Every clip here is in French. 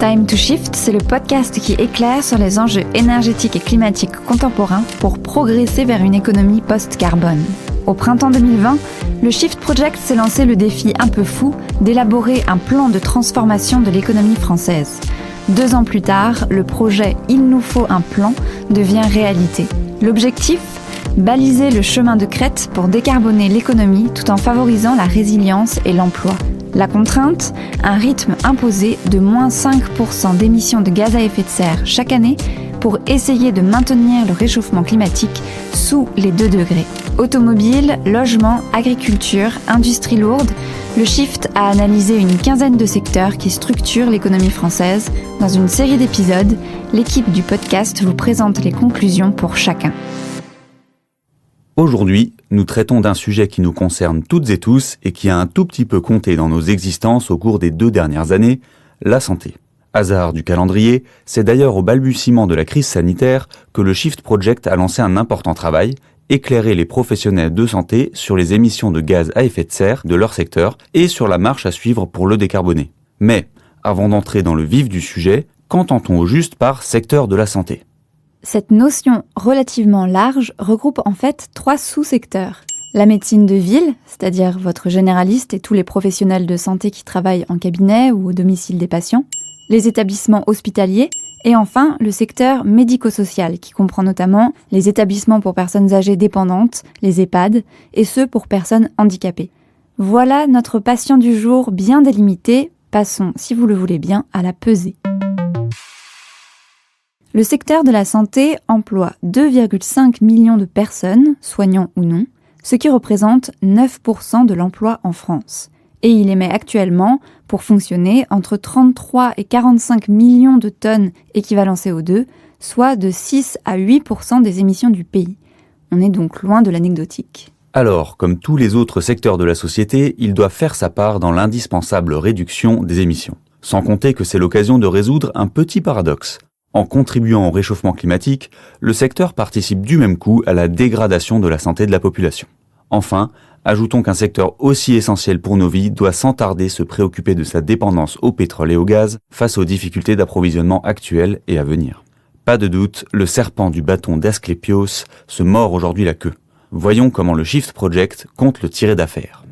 Time to Shift, c'est le podcast qui éclaire sur les enjeux énergétiques et climatiques contemporains pour progresser vers une économie post-carbone. Au printemps 2020, le Shift Project s'est lancé le défi un peu fou d'élaborer un plan de transformation de l'économie française. 2 ans plus tard, le projet « Il nous faut un plan » devient réalité. L'objectif ? Baliser le chemin de crête pour décarboner l'économie tout en favorisant la résilience et l'emploi. La contrainte ? Un rythme imposé de moins 5% d'émissions de gaz à effet de serre chaque année pour essayer de maintenir le réchauffement climatique sous les 2 degrés. Automobile, logement, agriculture, industrie lourde, le Shift a analysé une quinzaine de secteurs qui structurent l'économie française. Dans une série d'épisodes, l'équipe du podcast vous présente les conclusions pour chacun. Aujourd'hui, nous traitons d'un sujet qui nous concerne toutes et tous et qui a un tout petit peu compté dans nos existences au cours des 2 dernières années, la santé. Hasard du calendrier, c'est d'ailleurs au balbutiement de la crise sanitaire que le Shift Project a lancé un important travail, éclairer les professionnels de santé sur les émissions de gaz à effet de serre de leur secteur et sur la marche à suivre pour le décarboner. Mais, avant d'entrer dans le vif du sujet, qu'entend-on au juste par secteur de la santé ? Cette notion relativement large regroupe en fait 3 sous-secteurs. La médecine de ville, c'est-à-dire votre généraliste et tous les professionnels de santé qui travaillent en cabinet ou au domicile des patients. Les établissements hospitaliers. Et enfin, le secteur médico-social, qui comprend notamment les établissements pour personnes âgées dépendantes, les EHPAD, et ceux pour personnes handicapées. Voilà notre patient du jour bien délimité. Passons, si vous le voulez bien, à la pesée. Le secteur de la santé emploie 2,5 millions de personnes, soignants ou non, ce qui représente 9% de l'emploi en France. Et il émet actuellement, pour fonctionner, entre 33 et 45 millions de tonnes équivalent CO2, soit de 6 à 8% des émissions du pays. On est donc loin de l'anecdotique. Alors, comme tous les autres secteurs de la société, il doit faire sa part dans l'indispensable réduction des émissions. Sans compter que c'est l'occasion de résoudre un petit paradoxe. En contribuant au réchauffement climatique, le secteur participe du même coup à la dégradation de la santé de la population. Enfin, ajoutons qu'un secteur aussi essentiel pour nos vies doit sans tarder se préoccuper de sa dépendance au pétrole et au gaz face aux difficultés d'approvisionnement actuelles et à venir. Pas de doute, le serpent du bâton d'Asclépios se mord aujourd'hui la queue. Voyons comment le Shift Project compte le tirer d'affaire.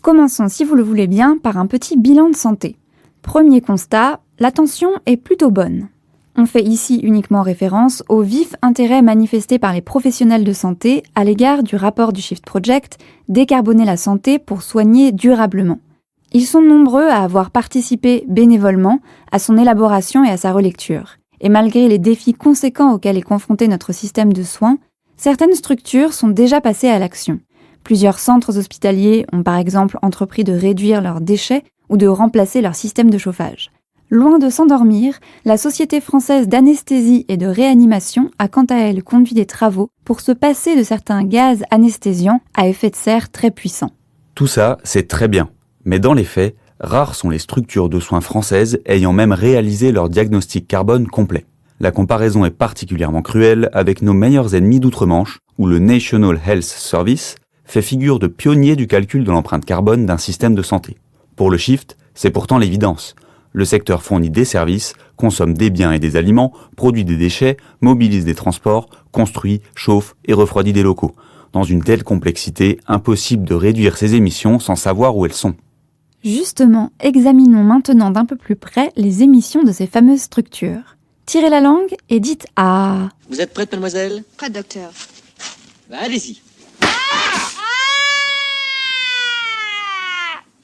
Commençons, si vous le voulez bien, par un petit bilan de santé. Premier constat, la tension est plutôt bonne. On fait ici uniquement référence au vif intérêt manifesté par les professionnels de santé à l'égard du rapport du Shift Project « Décarboner la santé pour soigner durablement ». Ils sont nombreux à avoir participé bénévolement à son élaboration et à sa relecture. Et malgré les défis conséquents auxquels est confronté notre système de soins, certaines structures sont déjà passées à l'action. Plusieurs centres hospitaliers ont par exemple entrepris de réduire leurs déchets ou de remplacer leur système de chauffage. Loin de s'endormir, la Société française d'anesthésie et de réanimation a quant à elle conduit des travaux pour se passer de certains gaz anesthésiants à effet de serre très puissants. Tout ça, c'est très bien. Mais dans les faits, rares sont les structures de soins françaises ayant même réalisé leur diagnostic carbone complet. La comparaison est particulièrement cruelle avec nos meilleurs ennemis d'outre-Manche, où le National Health Service fait figure de pionnier du calcul de l'empreinte carbone d'un système de santé. Pour le Shift, c'est pourtant l'évidence. Le secteur fournit des services, consomme des biens et des aliments, produit des déchets, mobilise des transports, construit, chauffe et refroidit des locaux. Dans une telle complexité, impossible de réduire ces émissions sans savoir où elles sont. Justement, examinons maintenant d'un peu plus près les émissions de ces fameuses structures. Tirez la langue et dites « Ah ». Vous êtes prête, mademoiselle ? Prête, docteur. Bah, allez-y.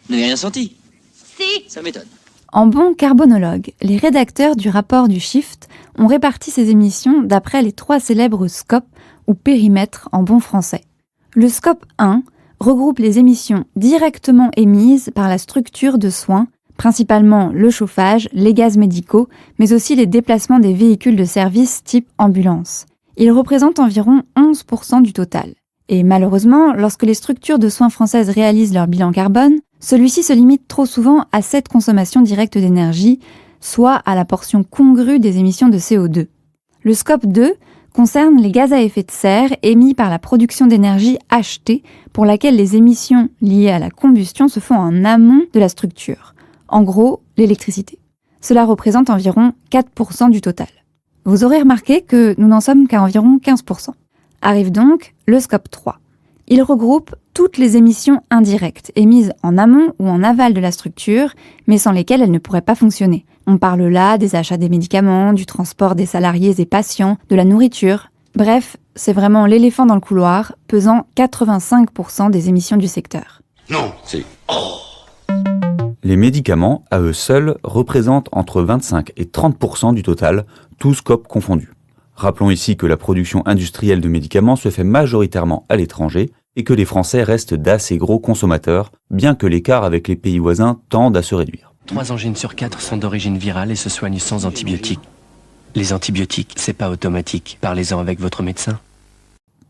Vous n'avez rien senti ? Si. Ça m'étonne. En bon carbonologue, les rédacteurs du rapport du Shift ont réparti ces émissions d'après les 3 célèbres scopes ou périmètres en bon français. Le scope 1 regroupe les émissions directement émises par la structure de soins, principalement le chauffage, les gaz médicaux, mais aussi les déplacements des véhicules de service type ambulance. Il représente environ 11% du total. Et malheureusement, lorsque les structures de soins françaises réalisent leur bilan carbone, celui-ci se limite trop souvent à cette consommation directe d'énergie, soit à la portion congrue des émissions de CO2. Le scope 2 concerne les gaz à effet de serre émis par la production d'énergie achetée, pour laquelle les émissions liées à la combustion se font en amont de la structure. En gros, l'électricité. Cela représente environ 4% du total. Vous aurez remarqué que nous n'en sommes qu'à environ 15%. Arrive donc le scope 3. Il regroupe toutes les émissions indirectes, émises en amont ou en aval de la structure, mais sans lesquelles elle ne pourrait pas fonctionner. On parle là des achats des médicaments, du transport des salariés et patients, de la nourriture. Bref, c'est vraiment l'éléphant dans le couloir, pesant 85% des émissions du secteur. Non, c'est... Les médicaments, à eux seuls, représentent entre 25 et 30% du total, tous scopes confondus. Rappelons ici que la production industrielle de médicaments se fait majoritairement à l'étranger et que les Français restent d'assez gros consommateurs, bien que l'écart avec les pays voisins tende à se réduire. 3 angines sur 4 sont d'origine virale et se soignent sans antibiotiques. Les antibiotiques, c'est pas automatique. Parlez-en avec votre médecin.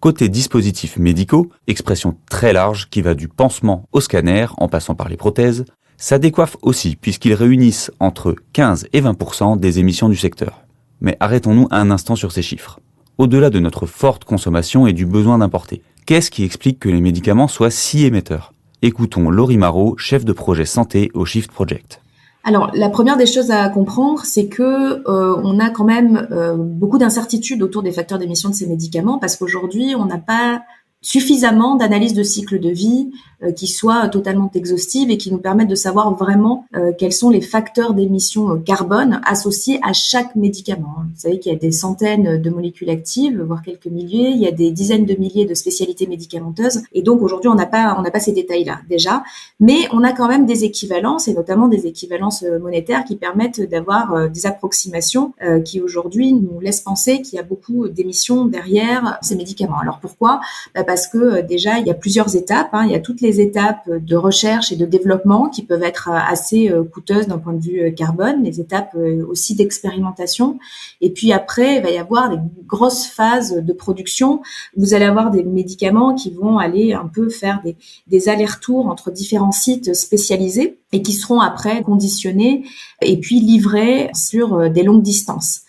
Côté dispositifs médicaux, expression très large qui va du pansement au scanner en passant par les prothèses, ça décoiffe aussi puisqu'ils réunissent entre 15 et 20% des émissions du secteur. Mais arrêtons-nous un instant sur ces chiffres. Au-delà de notre forte consommation et du besoin d'importer, qu'est-ce qui explique que les médicaments soient si émetteurs ? Écoutons Laurie Marot, chef de projet santé au Shift Project. Alors, la première des choses à comprendre, c'est que on a quand même beaucoup d'incertitudes autour des facteurs d'émission de ces médicaments, parce qu'aujourd'hui, on n'a pas suffisamment d'analyses de cycle de vie qui soient totalement exhaustives et qui nous permettent de savoir vraiment quels sont les facteurs d'émission carbone associés à chaque médicament. Vous savez qu'il y a des centaines de molécules actives, voire quelques milliers, il y a des dizaines de milliers de spécialités médicamenteuses, et donc aujourd'hui on n'a pas ces détails-là déjà, mais on a quand même des équivalences, et notamment des équivalences monétaires qui permettent d'avoir des approximations qui aujourd'hui nous laissent penser qu'il y a beaucoup d'émissions derrière ces médicaments. Alors pourquoi ? Parce que déjà il y a plusieurs étapes, il y a toutes les étapes de recherche et de développement qui peuvent être assez coûteuses d'un point de vue carbone, les étapes aussi d'expérimentation, et puis après il va y avoir des grosses phases de production. Vous allez avoir des médicaments qui vont aller un peu faire des allers-retours entre différents sites spécialisés et qui seront après conditionnés et puis livrés sur des longues distances.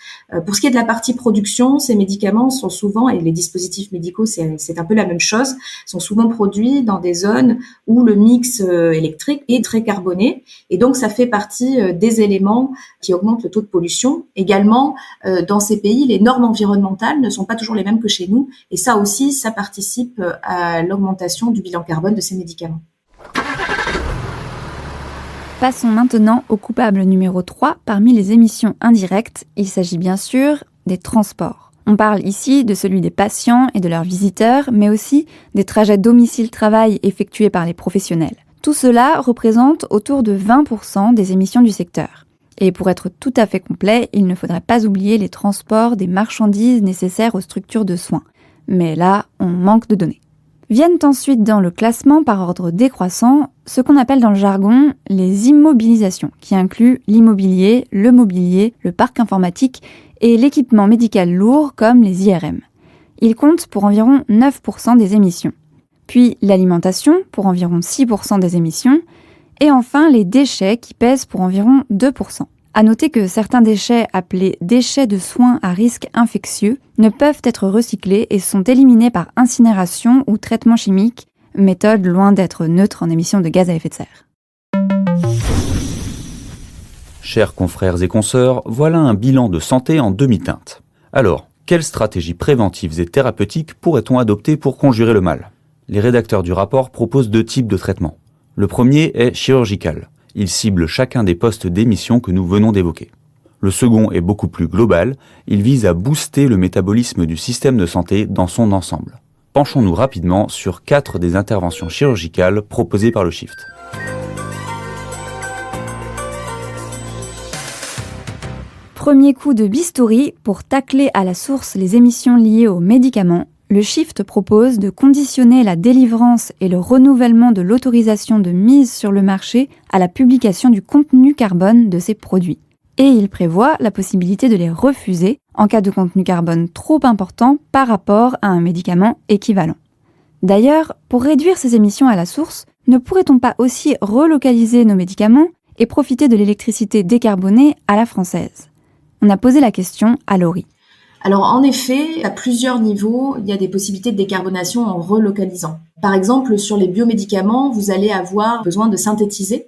Pour ce qui est de la partie production, ces médicaments sont souvent, et les dispositifs médicaux c'est un peu la même chose, sont souvent produits dans des zones où le mix électrique est très carboné, et donc ça fait partie des éléments qui augmentent le taux de pollution. Également, dans ces pays, les normes environnementales ne sont pas toujours les mêmes que chez nous, et ça aussi, ça participe à l'augmentation du bilan carbone de ces médicaments. Passons maintenant au coupable numéro 3 parmi les émissions indirectes. Il s'agit bien sûr des transports. On parle ici de celui des patients et de leurs visiteurs, mais aussi des trajets domicile-travail effectués par les professionnels. Tout cela représente autour de 20% des émissions du secteur. Et pour être tout à fait complet, il ne faudrait pas oublier les transports des marchandises nécessaires aux structures de soins. Mais là, on manque de données. Viennent ensuite dans le classement par ordre décroissant ce qu'on appelle dans le jargon les immobilisations, qui incluent l'immobilier, le mobilier, le parc informatique et l'équipement médical lourd comme les IRM. Ils comptent pour environ 9% des émissions. Puis l'alimentation pour environ 6% des émissions, et enfin les déchets qui pèsent pour environ 2%. À noter que certains déchets appelés déchets de soins à risque infectieux ne peuvent être recyclés et sont éliminés par incinération ou traitement chimique, méthode loin d'être neutre en émissions de gaz à effet de serre. Chers confrères et consoeurs, voilà un bilan de santé en demi-teinte. Alors, quelles stratégies préventives et thérapeutiques pourrait-on adopter pour conjurer le mal ? Les rédacteurs du rapport proposent 2 types de traitements. Le premier est chirurgical. Il cible chacun des postes d'émission que nous venons d'évoquer. Le second est beaucoup plus global, il vise à booster le métabolisme du système de santé dans son ensemble. Penchons-nous rapidement sur 4 des interventions chirurgicales proposées par le Shift. Premier coup de bistouri pour tacler à la source les émissions liées aux médicaments. Le Shift propose de conditionner la délivrance et le renouvellement de l'autorisation de mise sur le marché à la publication du contenu carbone de ces produits. Et il prévoit la possibilité de les refuser en cas de contenu carbone trop important par rapport à un médicament équivalent. D'ailleurs, pour réduire ces émissions à la source, ne pourrait-on pas aussi relocaliser nos médicaments et profiter de l'électricité décarbonée à la française ? On a posé la question à Laurie. Alors en effet, à plusieurs niveaux, il y a des possibilités de décarbonation en relocalisant. Par exemple, sur les biomédicaments, vous allez avoir besoin de synthétiser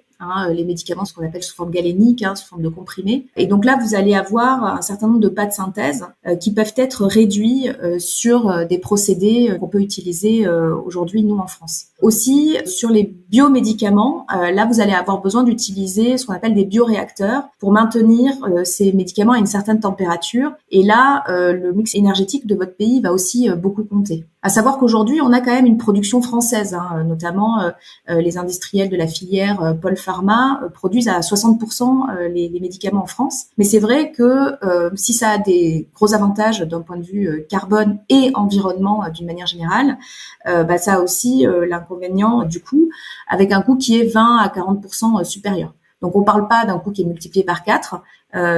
les médicaments, ce qu'on appelle sous forme galénique, sous forme de comprimés. Et donc là, vous allez avoir un certain nombre de pas de synthèse qui peuvent être réduits sur des procédés qu'on peut utiliser aujourd'hui, nous, en France. Aussi, sur les biomédicaments, là, vous allez avoir besoin d'utiliser ce qu'on appelle des bioréacteurs pour maintenir ces médicaments à une certaine température. Et là, le mix énergétique de votre pays va aussi beaucoup compter. À savoir qu'aujourd'hui, on a quand même une production française, notamment les industriels de la filière Pôle Pharma produisent à 60% les médicaments en France. Mais c'est vrai que si ça a des gros avantages d'un point de vue carbone et environnement d'une manière générale, ça a aussi l'inconvénient du coût, avec un coût qui est 20 à 40% supérieur. Donc on ne parle pas d'un coût qui est multiplié par 4,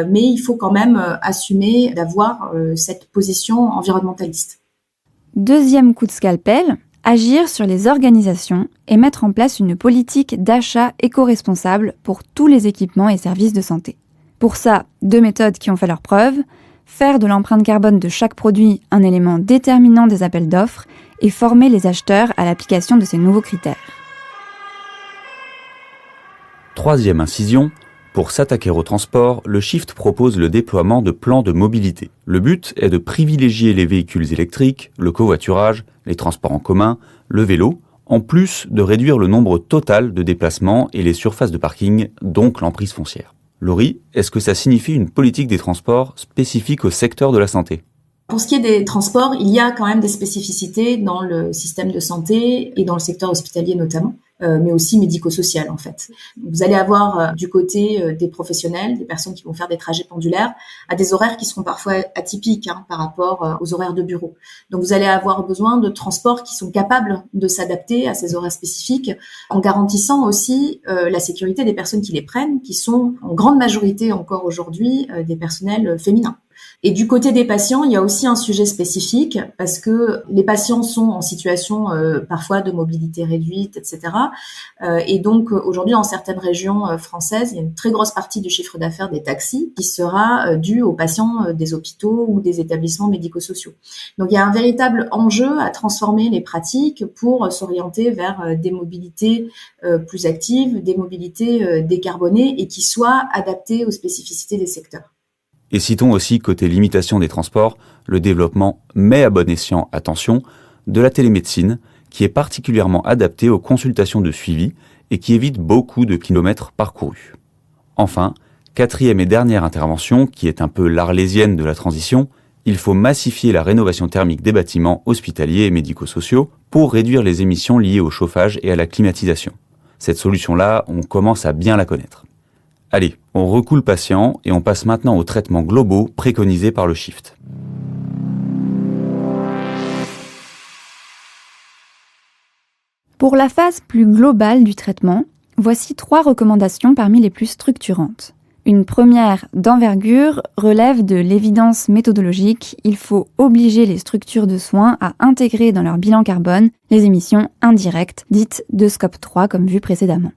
mais il faut quand même assumer d'avoir cette position environnementaliste. Deuxième coup de scalpel, agir sur les organisations et mettre en place une politique d'achat éco-responsable pour tous les équipements et services de santé. Pour ça, 2 méthodes qui ont fait leurs preuves, faire de l'empreinte carbone de chaque produit un élément déterminant des appels d'offres et former les acheteurs à l'application de ces nouveaux critères. Troisième incision, pour s'attaquer au transport, le Shift propose le déploiement de plans de mobilité. Le but est de privilégier les véhicules électriques, le covoiturage, les transports en commun, le vélo, en plus de réduire le nombre total de déplacements et les surfaces de parking, donc l'emprise foncière. Laurie, est-ce que ça signifie une politique des transports spécifique au secteur de la santé ? Pour ce qui est des transports, il y a quand même des spécificités dans le système de santé et dans le secteur hospitalier notamment, mais aussi médico-social en fait. Vous allez avoir du côté des professionnels, des personnes qui vont faire des trajets pendulaires, à des horaires qui seront parfois atypiques par rapport aux horaires de bureau. Donc vous allez avoir besoin de transports qui sont capables de s'adapter à ces horaires spécifiques, en garantissant aussi la sécurité des personnes qui les prennent, qui sont en grande majorité encore aujourd'hui des personnels féminins. Et du côté des patients, il y a aussi un sujet spécifique parce que les patients sont en situation parfois de mobilité réduite, etc. Et donc aujourd'hui, dans certaines régions françaises, il y a une très grosse partie du chiffre d'affaires des taxis qui sera due aux patients des hôpitaux ou des établissements médico-sociaux. Donc il y a un véritable enjeu à transformer les pratiques pour s'orienter vers des mobilités plus actives, des mobilités décarbonées et qui soient adaptées aux spécificités des secteurs. Et citons aussi, côté limitation des transports, le développement, mais à bon escient, attention, de la télémédecine, qui est particulièrement adaptée aux consultations de suivi et qui évite beaucoup de kilomètres parcourus. Enfin, quatrième et dernière intervention, qui est un peu l'arlésienne de la transition, il faut massifier la rénovation thermique des bâtiments hospitaliers et médico-sociaux pour réduire les émissions liées au chauffage et à la climatisation. Cette solution-là, on commence à bien la connaître. Allez, on recoule patient et on passe maintenant aux traitements globaux préconisés par le Shift. Pour la phase plus globale du traitement, voici 3 recommandations parmi les plus structurantes. Une première d'envergure relève de l'évidence méthodologique. Il faut obliger les structures de soins à intégrer dans leur bilan carbone les émissions indirectes, dites de scope 3 comme vu précédemment.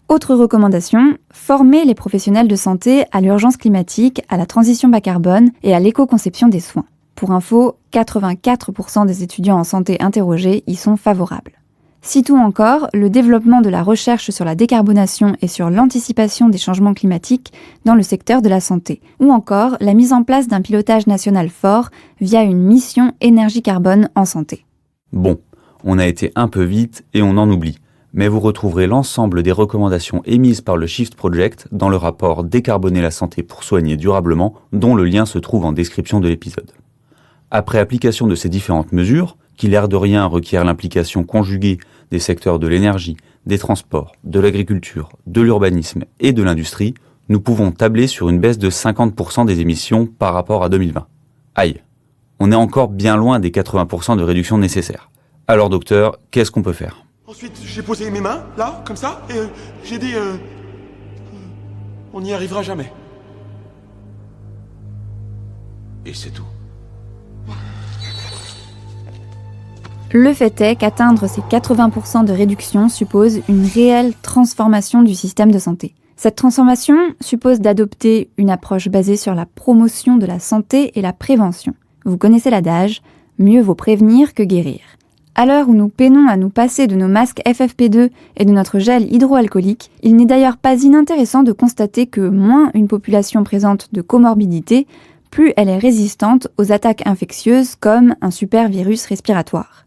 Autre recommandation, former les professionnels de santé à l'urgence climatique, à la transition bas carbone et à l'éco-conception des soins. Pour info, 84% des étudiants en santé interrogés y sont favorables. Citons encore le développement de la recherche sur la décarbonation et sur l'anticipation des changements climatiques dans le secteur de la santé, ou encore la mise en place d'un pilotage national fort via une mission énergie-carbone en santé. Bon, on a été un peu vite et on en oublie. Mais vous retrouverez l'ensemble des recommandations émises par le Shift Project dans le rapport Décarboner la santé pour soigner durablement, dont le lien se trouve en description de l'épisode. Après application de ces différentes mesures, qui l'air de rien requièrent l'implication conjuguée des secteurs de l'énergie, des transports, de l'agriculture, de l'urbanisme et de l'industrie, nous pouvons tabler sur une baisse de 50% des émissions par rapport à 2020. Aïe, on est encore bien loin des 80% de réduction nécessaires. Alors docteur, qu'est-ce qu'on peut faire ? Ensuite, j'ai posé mes mains, là, comme ça, et j'ai dit... on n'y arrivera jamais. Et c'est tout. Le fait est qu'atteindre ces 80% de réduction suppose une réelle transformation du système de santé. Cette transformation suppose d'adopter une approche basée sur la promotion de la santé et la prévention. Vous connaissez l'adage, mieux vaut prévenir que guérir. À l'heure où nous peinons à nous passer de nos masques FFP2 et de notre gel hydroalcoolique, il n'est d'ailleurs pas inintéressant de constater que moins une population présente de comorbidités, plus elle est résistante aux attaques infectieuses comme un supervirus respiratoire.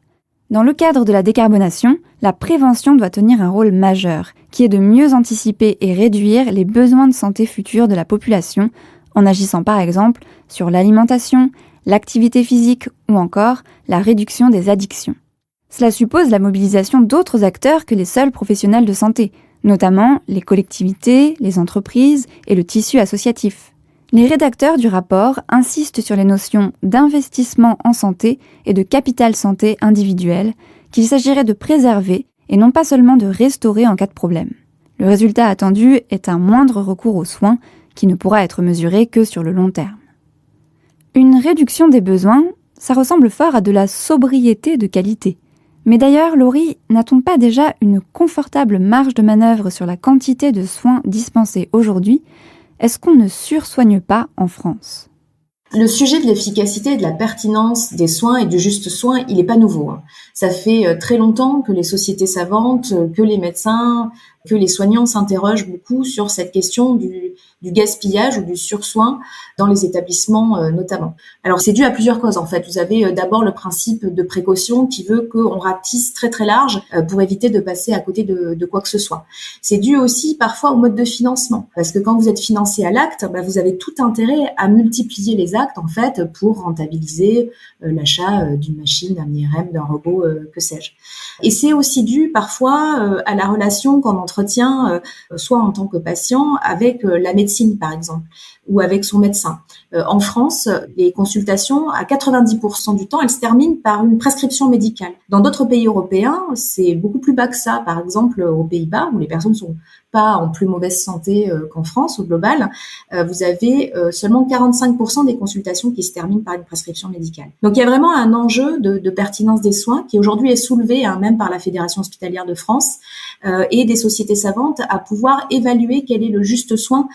Dans le cadre de la décarbonation, la prévention doit tenir un rôle majeur, qui est de mieux anticiper et réduire les besoins de santé futurs de la population, en agissant par exemple sur l'alimentation, l'activité physique ou encore la réduction des addictions. Cela suppose la mobilisation d'autres acteurs que les seuls professionnels de santé, notamment les collectivités, les entreprises et le tissu associatif. Les rédacteurs du rapport insistent sur les notions d'investissement en santé et de capital santé individuel qu'il s'agirait de préserver et non pas seulement de restaurer en cas de problème. Le résultat attendu est un moindre recours aux soins qui ne pourra être mesuré que sur le long terme. Une réduction des besoins, ça ressemble fort à de la sobriété de qualité. Mais d'ailleurs, Laurie, n'a-t-on pas déjà une confortable marge de manœuvre sur la quantité de soins dispensés aujourd'hui ? Est-ce qu'on ne sursoigne pas en France ? Le sujet de l'efficacité et de la pertinence des soins et du juste soin, il n'est pas nouveau. Ça fait très longtemps que les sociétés savantes, que les médecins, que les soignants s'interrogent beaucoup sur cette question du gaspillage ou du sursoin dans les établissements notamment. Alors c'est dû à plusieurs causes en fait. Vous avez d'abord le principe de précaution qui veut qu'on ratisse très très large pour éviter de passer à côté de quoi que ce soit. C'est dû aussi parfois au mode de financement parce que quand vous êtes financé à l'acte, vous avez tout intérêt à multiplier les actes en fait pour rentabiliser l'achat d'une machine, d'un IRM, d'un robot, que sais-je. Et c'est aussi dû parfois à la relation qu'on entretient soit en tant que patient avec la médecine par exemple ou avec son médecin. En France, les consultations, à 90% du temps, elles se terminent par une prescription médicale. Dans d'autres pays européens, c'est beaucoup plus bas que ça. Par exemple, aux Pays-Bas, où les personnes sont pas en plus mauvaise santé qu'en France au global, vous avez seulement 45% des consultations qui se terminent par une prescription médicale. Donc il y a vraiment un enjeu de pertinence des soins qui aujourd'hui est soulevé même par la Fédération hospitalière de France et des sociétés savantes à pouvoir évaluer quel est le juste soin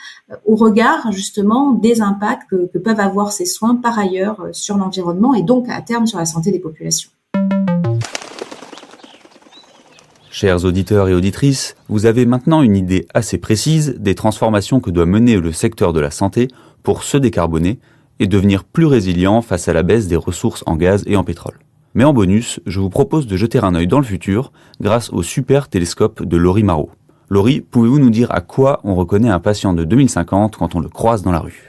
au regard justement des impacts que peuvent avoir ces soins par ailleurs sur l'environnement et donc à terme sur la santé des populations. Chers auditeurs et auditrices, vous avez maintenant une idée assez précise des transformations que doit mener le secteur de la santé pour se décarboner et devenir plus résilient face à la baisse des ressources en gaz et en pétrole. Mais en bonus, je vous propose de jeter un œil dans le futur grâce au super télescope de Laurie Marot. Laurie, pouvez-vous nous dire à quoi on reconnaît un patient de 2050 quand on le croise dans la rue ?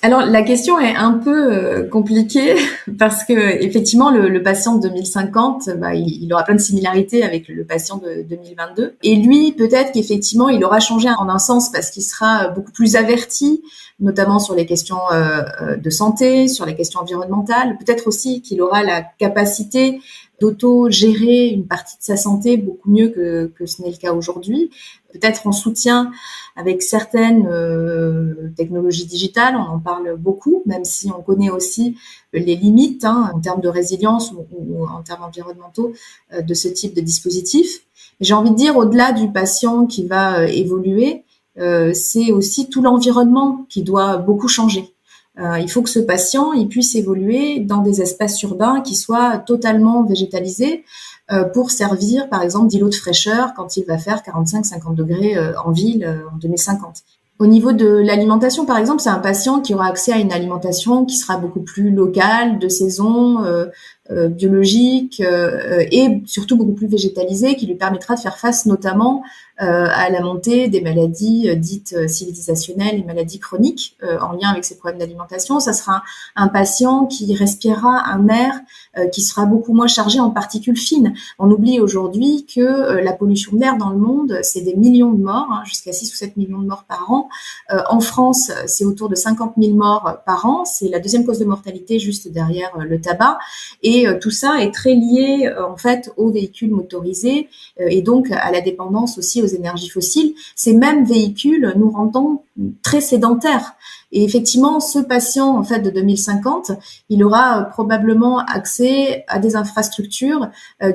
Alors la question est un peu compliquée parce que effectivement le patient de 2050, il aura plein de similarités avec le patient de 2022. Et lui, peut-être qu'effectivement, il aura changé en un sens parce qu'il sera beaucoup plus averti, notamment sur les questions de santé, sur les questions environnementales. Peut-être aussi qu'il aura la capacité d'auto-gérer une partie de sa santé beaucoup mieux que ce n'est le cas aujourd'hui. Peut-être en soutien avec certaines technologies digitales, on en parle beaucoup, même si on connaît aussi les limites en termes de résilience ou en termes environnementaux de ce type de dispositif. J'ai envie de dire, au-delà du patient qui va évoluer, c'est aussi tout l'environnement qui doit beaucoup changer. Il faut que ce patient il puisse évoluer dans des espaces urbains qui soient totalement végétalisés pour servir, par exemple, d'îlot de fraîcheur quand il va faire 45-50 degrés en ville en 2050. Au niveau de l'alimentation, par exemple, c'est un patient qui aura accès à une alimentation qui sera beaucoup plus locale, de saison, biologique et surtout beaucoup plus végétalisée, qui lui permettra de faire face notamment à la montée des maladies dites civilisationnelles et maladies chroniques en lien avec ces problèmes d'alimentation. Ça sera un patient qui respirera un air qui sera beaucoup moins chargé en particules fines. On oublie aujourd'hui que la pollution de l'air dans le monde, c'est des millions de morts, jusqu'à 6 ou 7 millions de morts par an. En France, c'est autour de 50 000 morts par an. C'est la deuxième cause de mortalité juste derrière le tabac. Et tout ça est très lié en fait aux véhicules motorisés et donc à la dépendance aussi aux énergies fossiles. Ces mêmes véhicules nous rendant très sédentaires. Et effectivement, ce patient en fait de 2050, il aura probablement accès à des infrastructures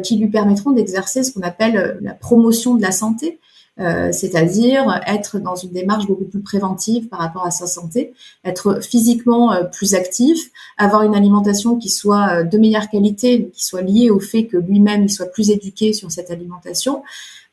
qui lui permettront d'exercer ce qu'on appelle la promotion de la santé. c'est-à-dire être dans une démarche beaucoup plus préventive par rapport à sa santé, être physiquement plus actif, avoir une alimentation qui soit de meilleure qualité, qui soit liée au fait que lui-même il soit plus éduqué sur cette alimentation,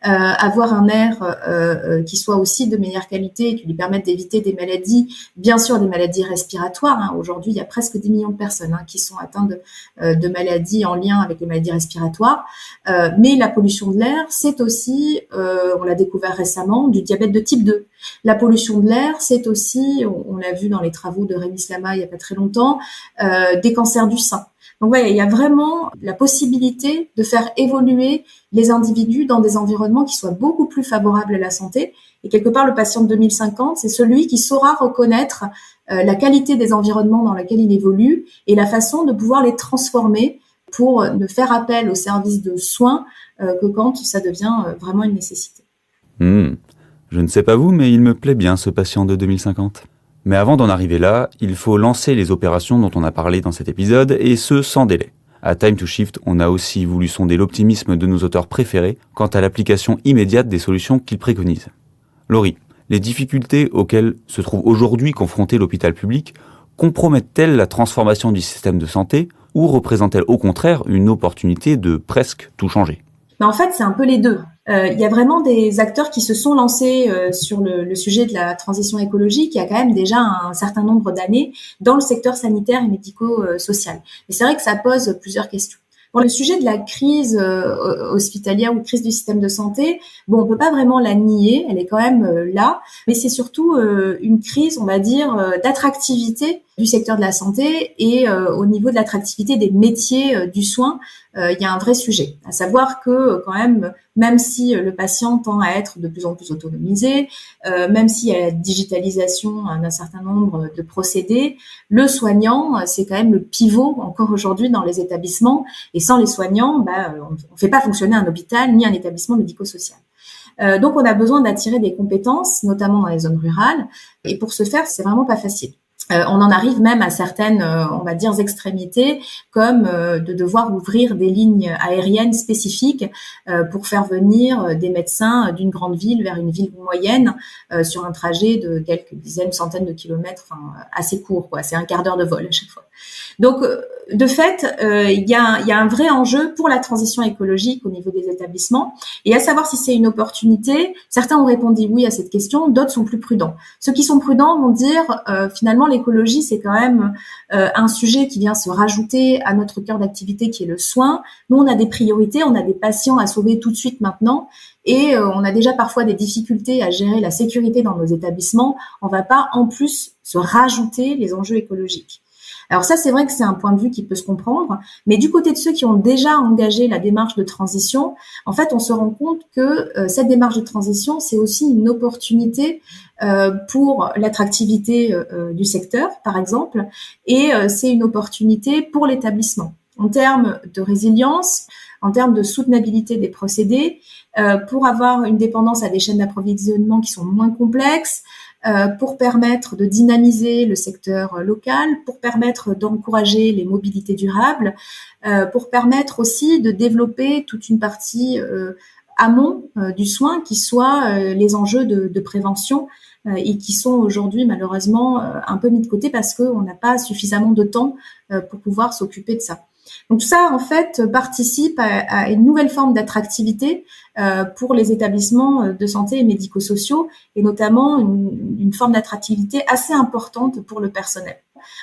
avoir un air qui soit aussi de meilleure qualité et qui lui permette d'éviter des maladies, bien sûr des maladies respiratoires. Hein. Aujourd'hui, il y a presque 10 millions de personnes qui sont atteintes de maladies en lien avec les maladies respiratoires. Mais la pollution de l'air, c'est aussi, on l'a découvert récemment, du diabète de type 2. La pollution de l'air, c'est aussi, on l'a vu dans les travaux de Rémi Slama il n'y a pas très longtemps, des cancers du sein. Donc voilà, il y a vraiment la possibilité de faire évoluer les individus dans des environnements qui soient beaucoup plus favorables à la santé. Et quelque part, le patient de 2050, c'est celui qui saura reconnaître la qualité des environnements dans lesquels il évolue et la façon de pouvoir les transformer pour ne faire appel aux services de soins que quand ça devient vraiment une nécessité. Je ne sais pas vous, mais il me plaît bien ce patient de 2050. Mais avant d'en arriver là, il faut lancer les opérations dont on a parlé dans cet épisode, et ce sans délai. À Time to Shift, on a aussi voulu sonder l'optimisme de nos auteurs préférés quant à l'application immédiate des solutions qu'ils préconisent. Laurie, les difficultés auxquelles se trouve aujourd'hui confronté l'hôpital public compromettent-elles la transformation du système de santé ou représentent-elles au contraire une opportunité de presque tout changer ? En fait, c'est un peu les deux. Il y a vraiment des acteurs qui se sont lancés sur le sujet de la transition écologique il y a quand même déjà un certain nombre d'années dans le secteur sanitaire et médico-social. Mais c'est vrai que ça pose plusieurs questions. Pour le sujet de la crise hospitalière ou crise du système de santé, on peut pas vraiment la nier, elle est quand même là, mais c'est surtout une crise, on va dire, d'attractivité du secteur de la santé et au niveau de l'attractivité des métiers du soin, il y a un vrai sujet. À savoir que quand même si le patient tend à être de plus en plus autonomisé, même s'il y a la digitalisation d'un certain nombre de procédés, le soignant, c'est quand même le pivot encore aujourd'hui dans les établissements. Et sans les soignants, on ne fait pas fonctionner un hôpital ni un établissement médico-social. Donc, on a besoin d'attirer des compétences, notamment dans les zones rurales. Et pour ce faire, c'est vraiment pas facile. On en arrive même à certaines, on va dire, extrémités, comme de devoir ouvrir des lignes aériennes spécifiques pour faire venir des médecins d'une grande ville vers une ville moyenne sur un trajet de quelques dizaines, centaines de kilomètres, assez court, quoi. C'est un quart d'heure de vol à chaque fois. Donc, de fait, il y a un vrai enjeu pour la transition écologique au niveau des établissements. Et à savoir si c'est une opportunité, certains ont répondu oui à cette question, d'autres sont plus prudents. Ceux qui sont prudents vont dire finalement l'écologie c'est quand même un sujet qui vient se rajouter à notre cœur d'activité qui est le soin. Nous on a des priorités, on a des patients à sauver tout de suite maintenant. Et on a déjà parfois des difficultés à gérer la sécurité dans nos établissements. On ne va pas en plus se rajouter les enjeux écologiques. Alors ça, c'est vrai que c'est un point de vue qui peut se comprendre, mais du côté de ceux qui ont déjà engagé la démarche de transition, en fait, on se rend compte que cette démarche de transition, c'est aussi une opportunité pour l'attractivité du secteur, par exemple, et c'est une opportunité pour l'établissement. En termes de résilience, en termes de soutenabilité des procédés, pour avoir une dépendance à des chaînes d'approvisionnement qui sont moins complexes, pour permettre de dynamiser le secteur local, pour permettre d'encourager les mobilités durables, pour permettre aussi de développer toute une partie amont du soin qui soit les enjeux de prévention et qui sont aujourd'hui malheureusement un peu mis de côté parce qu'on n'a pas suffisamment de temps pour pouvoir s'occuper de ça. Donc tout ça, en fait, participe à une nouvelle forme d'attractivité pour les établissements de santé et médico-sociaux, et notamment une forme d'attractivité assez importante pour le personnel.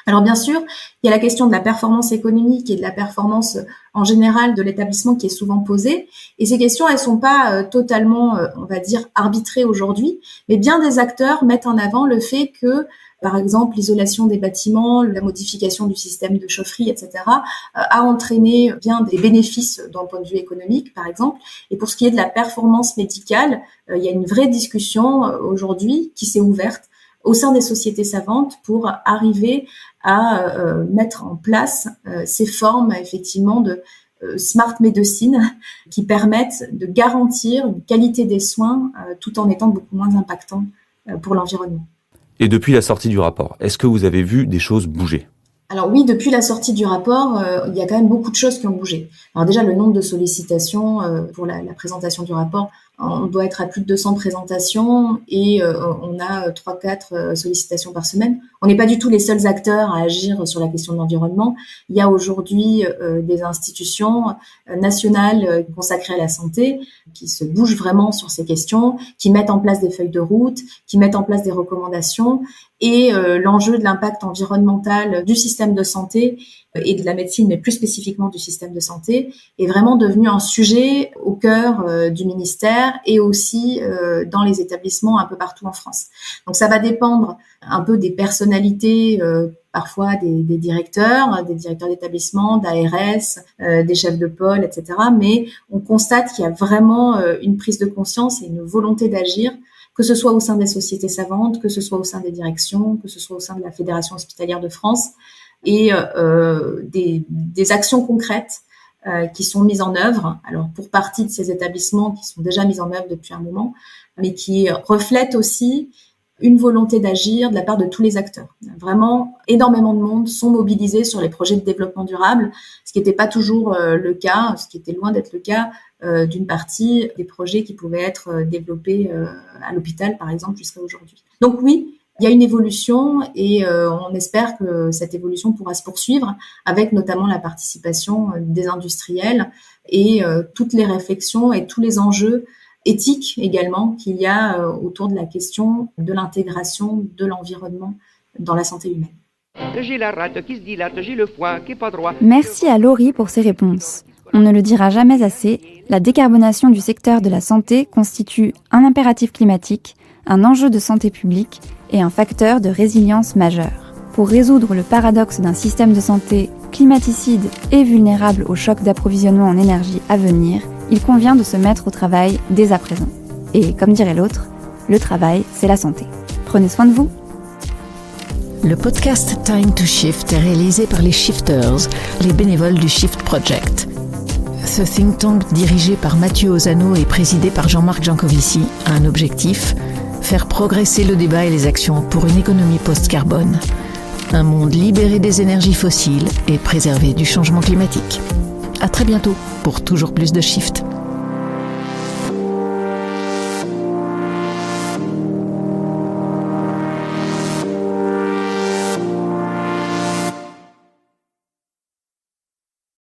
Alors bien sûr, il y a la question de la performance économique et de la performance en général de l'établissement qui est souvent posée, et ces questions, elles sont pas totalement, on va dire, arbitrées aujourd'hui, mais bien des acteurs mettent en avant le fait que par exemple, l'isolation des bâtiments, la modification du système de chaufferie, etc., a entraîné bien des bénéfices d'un point de vue économique, par exemple. Et pour ce qui est de la performance médicale, il y a une vraie discussion aujourd'hui qui s'est ouverte au sein des sociétés savantes pour arriver à mettre en place ces formes, effectivement, de smart medicine qui permettent de garantir une qualité des soins tout en étant beaucoup moins impactants pour l'environnement. Et depuis la sortie du rapport, est-ce que vous avez vu des choses bouger ? Alors oui, depuis la sortie du rapport, il y a quand même beaucoup de choses qui ont bougé. Alors déjà, le nombre de sollicitations pour la présentation du rapport, on doit être à plus de 200 présentations et on a 3-4 sollicitations par semaine. On n'est pas du tout les seuls acteurs à agir sur la question de l'environnement. Il y a aujourd'hui des institutions nationales consacrées à la santé qui se bougent vraiment sur ces questions, qui mettent en place des feuilles de route, qui mettent en place des recommandations. Et l'enjeu de l'impact environnemental du système de santé et de la médecine, mais plus spécifiquement du système de santé, est vraiment devenu un sujet au cœur du ministère et aussi dans les établissements un peu partout en France. Donc ça va dépendre un peu des personnalités, parfois des directeurs d'établissement, d'ARS, des chefs de pôle, etc. Mais on constate qu'il y a vraiment une prise de conscience et une volonté d'agir, que ce soit au sein des sociétés savantes, que ce soit au sein des directions, que ce soit au sein de la Fédération hospitalière de France, et des actions concrètes qui sont mises en œuvre, alors pour partie de ces établissements qui sont déjà mis en œuvre depuis un moment, mais qui reflètent aussi une volonté d'agir de la part de tous les acteurs. Vraiment, énormément de monde sont mobilisés sur les projets de développement durable, ce qui n'était pas toujours le cas, ce qui était loin d'être le cas d'une partie des projets qui pouvaient être développés à l'hôpital, par exemple, jusqu'à aujourd'hui. Donc oui, il y a une évolution et on espère que cette évolution pourra se poursuivre avec notamment la participation des industriels et toutes les réflexions et tous les enjeux éthiques également qu'il y a autour de la question de l'intégration de l'environnement dans la santé humaine. J'ai la rate qui se dilate, j'ai le foie qui est pas droit. Merci à Laurie pour ses réponses. On ne le dira jamais assez, la décarbonation du secteur de la santé constitue un impératif climatique, un enjeu de santé publique et un facteur de résilience majeur. Pour résoudre le paradoxe d'un système de santé climaticide et vulnérable au choc d'approvisionnement en énergie à venir, il convient de se mettre au travail dès à présent. Et comme dirait l'autre, le travail, c'est la santé. Prenez soin de vous. Le podcast Time to Shift est réalisé par les Shifters, les bénévoles du Shift Project. Ce think tank dirigé par Mathieu Ozano et présidé par Jean-Marc Jancovici a un objectif: faire progresser le débat et les actions pour une économie post-carbone. Un monde libéré des énergies fossiles et préservé du changement climatique. À très bientôt pour toujours plus de Shift.